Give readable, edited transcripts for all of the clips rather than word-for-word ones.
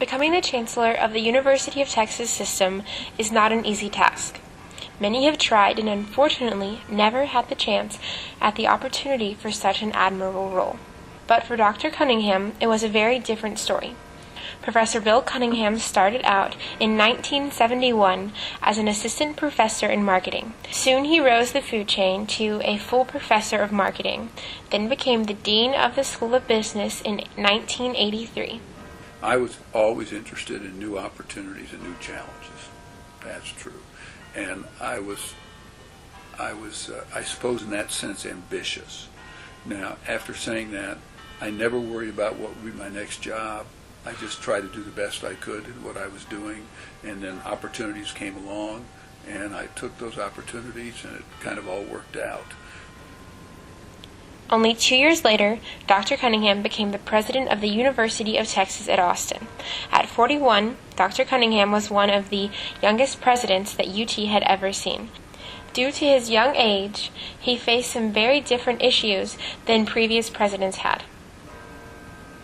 Becoming the Chancellor of the University of Texas system is not an easy task. Many have tried and unfortunately never had the chance at the opportunity for such an admirable role. But for Dr. Cunningham, it was a very different story. Professor Bill Cunningham started out in 1971 as an assistant professor in marketing. Soon he rose the food chain to a full professor of marketing, then became the dean of the School of Business in 1983. I was always interested in new opportunities and new challenges. That's true. And I suppose in that sense, ambitious. Now, after saying that, I never worried about what would be my next job. I just tried to do the best I could in what I was doing, and then opportunities came along, and I took those opportunities, and it kind of all worked out. Only 2 years later, Dr. Cunningham became the president of the University of Texas at Austin. At 41, Dr. Cunningham was one of the youngest presidents that UT had ever seen. Due to his young age, he faced some very different issues than previous presidents had.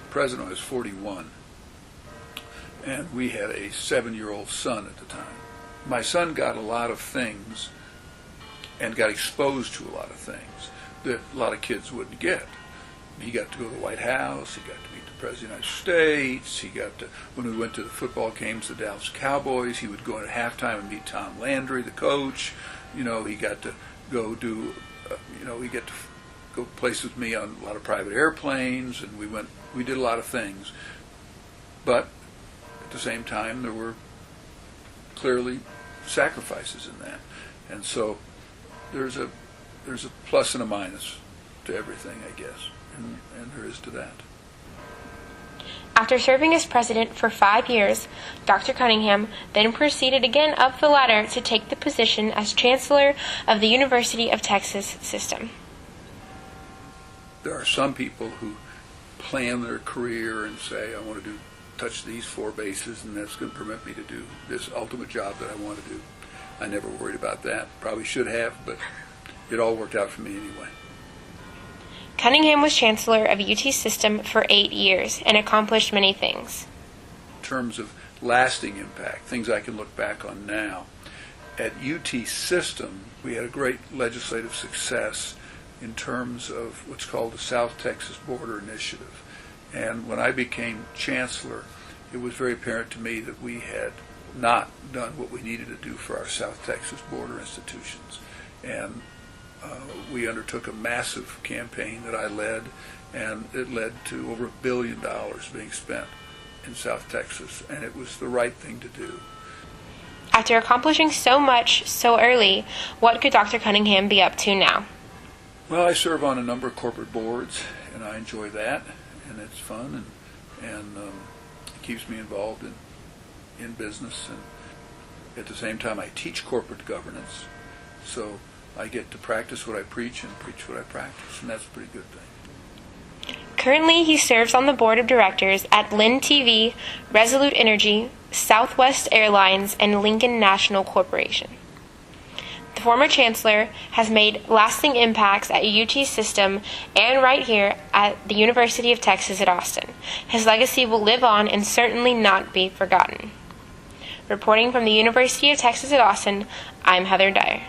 The president was 41, and we had a 7-year-old son at the time. My son got a lot of things and got exposed to a lot of things that a lot of kids wouldn't get. He got to go to the White House, he got to meet the President of the United States, he got to, when we went to the football games, the Dallas Cowboys, he would go in at halftime and meet Tom Landry, the coach. He got to go he got to go places with me on a lot of private airplanes, and we did a lot of things. But at the same time, there were clearly sacrifices in that. And so there's a plus and a minus to everything, I guess, and there is to that. After serving as president for 5 years, Dr. Cunningham then proceeded again up the ladder to take the position as Chancellor of the University of Texas system. There are some people who plan their career and say, I want to touch these 4 bases, and that's going to permit me to do this ultimate job that I want to do. I never worried about that. Probably should have, but it all worked out for me anyway. Cunningham was Chancellor of UT system for 8 years and accomplished many things. In terms of lasting impact, things I can look back on now, at UT system, we had a great legislative success in terms of what's called the South Texas Border Initiative. And when I became Chancellor, it was very apparent to me that we had not done what we needed to do for our South Texas border institutions. And we undertook a massive campaign that I led, and it led to over $1 billion being spent in South Texas, and it was the right thing to do. After accomplishing so much so early, what could Dr. Cunningham be up to now? Well, I serve on a number of corporate boards, and I enjoy that, and it's fun, and it keeps me involved in business, and at the same time I teach corporate governance, so I get to practice what I preach and preach what I practice, and that's a pretty good thing. Currently, he serves on the board of directors at Lynn TV, Resolute Energy, Southwest Airlines, and Lincoln National Corporation. The former Chancellor has made lasting impacts at UT system and right here at the University of Texas at Austin. His legacy will live on and certainly not be forgotten. Reporting from the University of Texas at Austin, I'm Heather Dyer.